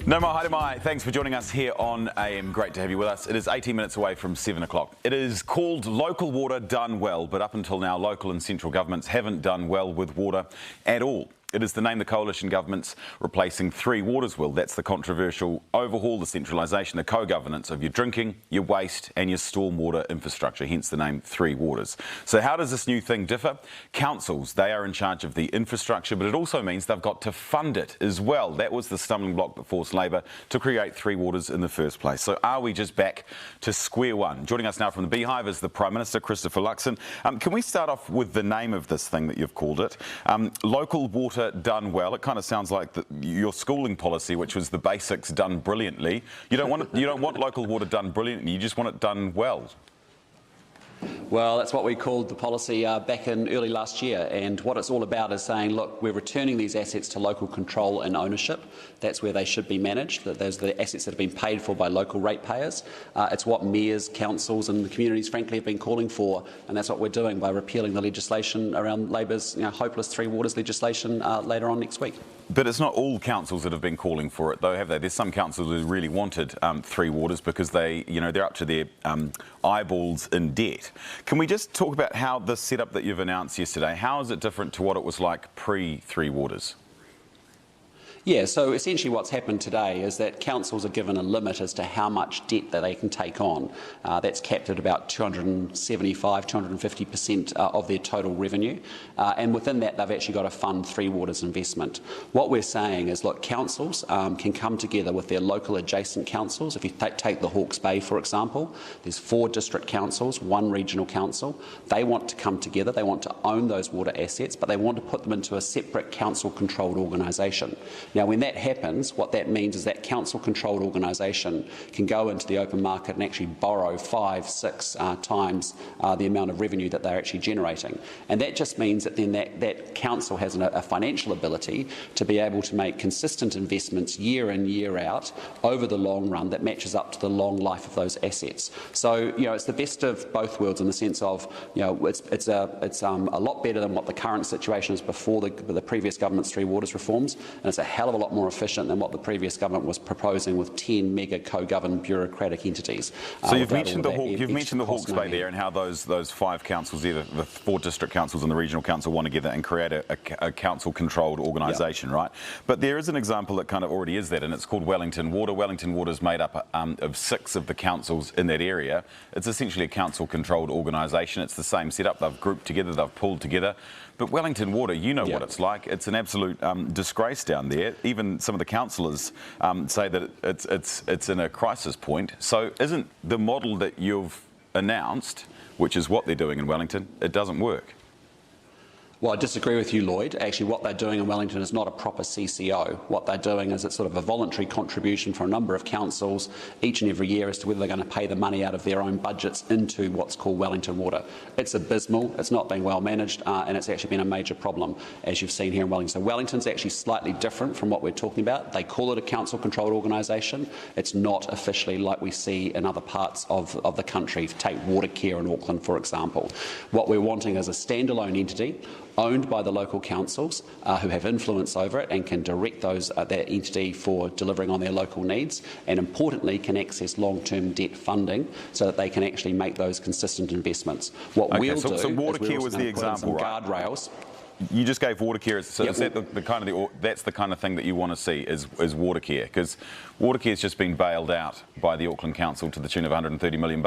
No more, haere mai. Thanks for joining us here on AM. Great to have you with us. It is 18 minutes away from 7 o'clock. It is called Local Water Done Well, but up until now, local and central governments haven't done well with water at all. It is the name the coalition government's replacing Three Waters will. That's the controversial overhaul, the centralisation, the co-governance of your drinking, your waste and your stormwater infrastructure, hence the name Three Waters. So how does this new thing differ? Councils, they are in charge of the infrastructure, but it also means they've got to fund it as well. That was the stumbling block that forced Labour to create Three Waters in the first place. So are we just back to square one? Joining us now from the Beehive is the Prime Minister, Christopher Luxon. Can we start off with the name of this thing that you've called it? Local Water Done Well. It kind of sounds like your schooling policy, which was the basics done brilliantly. You don't want local water done brilliantly. You just want it done well. Well, that's what we called the policy back in early last year, and what it's all about is saying, look, we're returning these assets to local control and ownership. That's where they should be managed. Those are the assets that have been paid for by local ratepayers. It's what mayors, councils and the communities, frankly, have been calling for, and that's what we're doing by repealing the legislation around Labour's hopeless Three Waters legislation later on next week. But it's not all councils that have been calling for it, though, have they? There's some councils who really wanted Three Waters because they're up to their eyeballs in debt. Can we just talk about how the setup that you've announced yesterday, how is it different to what it was like pre-Three Waters? Yeah, so essentially what's happened today is that councils are given a limit as to how much debt that they can take on. That's capped at about 275, 250% of their total revenue. And within that, they've actually got to fund Three Waters investment. What we're saying is, look, councils can come together with their local adjacent councils. If you take the Hawke's Bay, for example, there's 4 district councils, 1 regional council. They want to come together. They want to own those water assets, but they want to put them into a separate council-controlled organisation. Now, when that happens, what that means is that council-controlled organisation can go into the open market and actually borrow 5, 6 times the amount of revenue that they're actually generating. And that just means that then that council has a financial ability to be able to make consistent investments year in, year out over the long run that matches up to the long life of those assets. So, it's the best of both worlds in the sense of, it's a lot better than what the current situation is before the previous government's Three Waters reforms, and it's a hell of a lot more efficient than what the previous government was proposing with 10 mega co-governed bureaucratic entities. So you've mentioned the Hawke's Bay there and how those 5 councils, either the 4 district councils and the regional council, want together and create a council-controlled organisation, right? But there is an example that kind of already is that, and it's called Wellington Water. Wellington Water is made up of 6 of the councils in that area. It's essentially a council-controlled organisation. It's the same setup. They've grouped together, they've pulled together. But Wellington Water, what it's like. It's an absolute disgrace down there. Even some of the councillors say that it's in a crisis point. So isn't the model that you've announced, which is what they're doing in Wellington, it doesn't work? Well, I disagree with you, Lloyd. Actually, what they're doing in Wellington is not a proper CCO. What they're doing is it's sort of a voluntary contribution for a number of councils each and every year as to whether they're going to pay the money out of their own budgets into what's called Wellington Water. It's abysmal, it's not being well managed, and it's actually been a major problem, as you've seen here in Wellington. So Wellington's actually slightly different from what we're talking about. They call it a council-controlled organisation. It's not officially like we see in other parts of the country. Take Watercare in Auckland, for example. What we're wanting is a standalone entity owned by the local councils who have influence over it and can direct that entity for delivering on their local needs, and importantly can access long-term debt funding so that they can actually make those consistent investments. What we'll do so Watercare was the example, right? Guardrails. You just gave Watercare, so is that that's the kind of thing that you want to see is Watercare, because Watercare's just been bailed out by the Auckland Council to the tune of $130 million.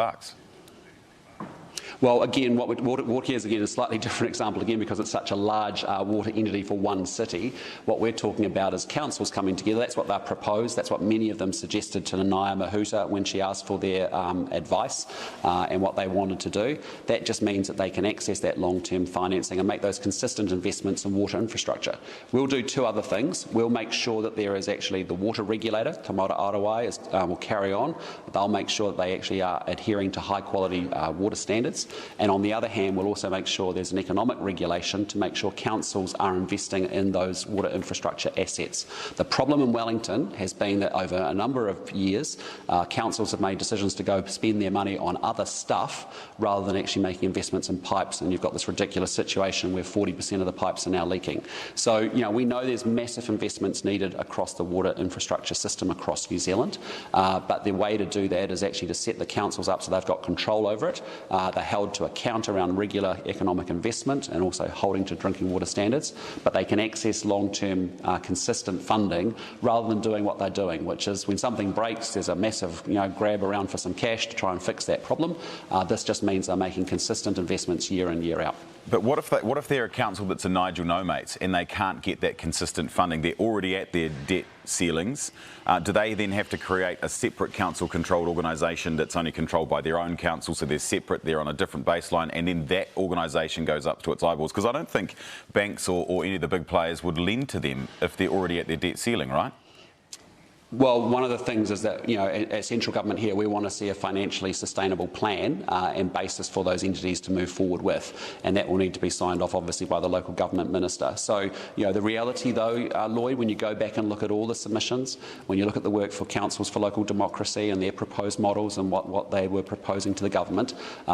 Well, again, Watercare is again a slightly different example again because it's such a large water entity for one city. What we're talking about is councils coming together. That's what they've proposed. That's what many of them suggested to Nanaia Mahuta when she asked for their advice and what they wanted to do. That just means that they can access that long-term financing and make those consistent investments in water infrastructure. We'll do 2 other things. We'll make sure that there is actually the water regulator, Te Maura Arawai, will carry on. They'll make sure that they actually are adhering to high-quality water standards. entities. And on the other hand, we'll also make sure there's an economic regulation to make sure councils are investing in those water infrastructure assets. The problem in Wellington has been that over a number of years, councils have made decisions to go spend their money on other stuff rather than actually making investments in pipes, and you've got this ridiculous situation where 40% of the pipes are now leaking. So, we know there's massive investments needed across the water infrastructure system across New Zealand, but the way to do that is actually to set the councils up so they've got control over it. They're held to account around regular economic investment and also holding to drinking water standards, but they can access long-term consistent funding rather than doing what they're doing, which is when something breaks, there's a massive grab around for some cash to try and fix that problem. This just means they're making consistent investments year in, year out. But what if they're a council that's a Nigel no-mates and they can't get that consistent funding? They're already at their debt ceilings. Do they then have to create a separate council-controlled organisation that's only controlled by their own council, so they're separate, they're on a different baseline, and then that organisation goes up to its eyeballs? Because I don't think banks or any of the big players would lend to them if they're already at their debt ceiling, right? Well, one of the things is that, at central government here, we want to see a financially sustainable plan and basis for those entities to move forward with, and that will need to be signed off, obviously, by the local government minister. So, the reality, though, Lloyd, when you go back and look at all the submissions, when you look at the work for councils for local democracy and their proposed models and what they were proposing to the government,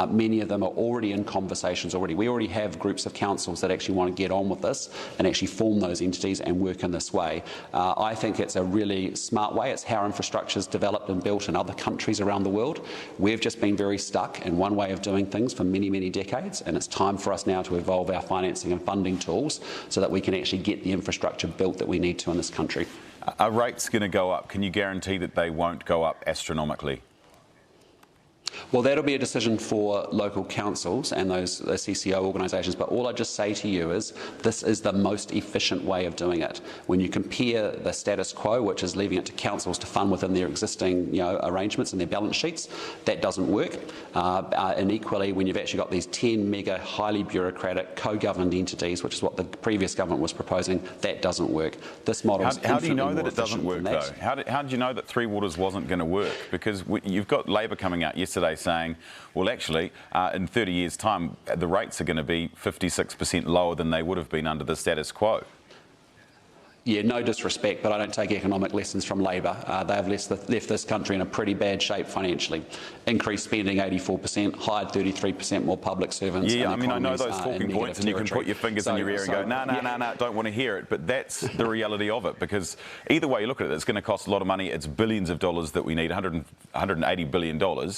many of them are already in conversations already. We already have groups of councils that actually want to get on with this and actually form those entities and work in this way. I think it's a really smart way. It's how infrastructure is developed and built in other countries around the world. We've just been very stuck in one way of doing things for many, many decades, and it's time for us now to evolve our financing and funding tools so that we can actually get the infrastructure built that we need to in this country. Are rates going to go up? Can you guarantee that they won't go up astronomically? Well, that'll be a decision for local councils and those CCO organisations, but all I just say to you is this is the most efficient way of doing it. When you compare the status quo, which is leaving it to councils to fund within their existing arrangements and their balance sheets, that doesn't work. And equally, when you've actually got these 10 mega, highly bureaucratic, co-governed entities, which is what the previous government was proposing, that doesn't work. This model is How do you know that it doesn't work, though? How did you know that Three Waters wasn't going to work? Because you've got Labor coming out yesterday saying, well, actually, in 30 years' time, the rates are going to be 56% lower than they would have been under the status quo. Yeah, no disrespect, but I don't take economic lessons from Labor. They have left this country in a pretty bad shape financially. Increased spending 84%, hired 33% more public servants. Yeah, I mean, I know those talking points and you can put your fingers in your ear and go, no, don't want to hear it. But that's the reality of it, because either way you look at it, it's going to cost a lot of money. It's billions of dollars that we need, $180 billion.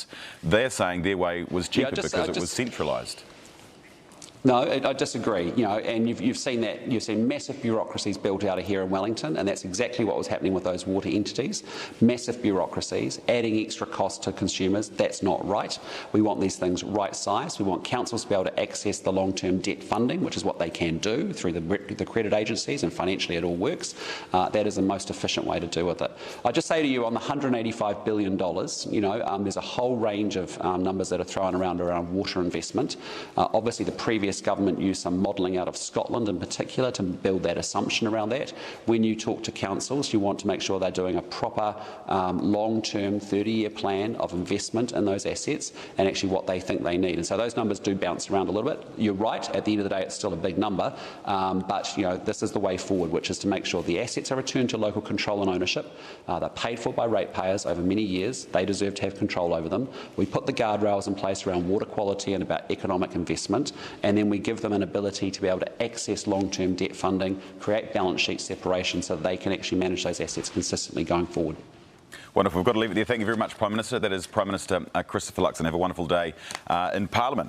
They're saying their way was cheaper because it was centralised. No, I disagree. And you've seen that. You've seen massive bureaucracies built out of here in Wellington, and that's exactly what was happening with those water entities. Massive bureaucracies, adding extra cost to consumers. That's not right. We want these things right-sized. We want councils to be able to access the long-term debt funding, which is what they can do through the credit agencies, and financially it all works. That is the most efficient way to do with it. I just say to you, on the $185 billion, there's a whole range of numbers that are thrown around water investment. Obviously, the previous government used some modelling out of Scotland in particular to build that assumption around that. When you talk to councils, you want to make sure they're doing a proper long-term 30-year plan of investment in those assets and actually what they think they need. And so those numbers do bounce around a little bit. You're right, at the end of the day it's still a big number, but this is the way forward, which is to make sure the assets are returned to local control and ownership. They're paid for by ratepayers over many years. They deserve to have control over them. We put the guardrails in place around water quality and about economic investment, and then we give them an ability to be able to access long-term debt funding, create balance sheet separation so that they can actually manage those assets consistently going forward. Wonderful. We've got to leave it there. Thank you very much, Prime Minister. That is Prime Minister Christopher Luxon. Have a wonderful day in Parliament.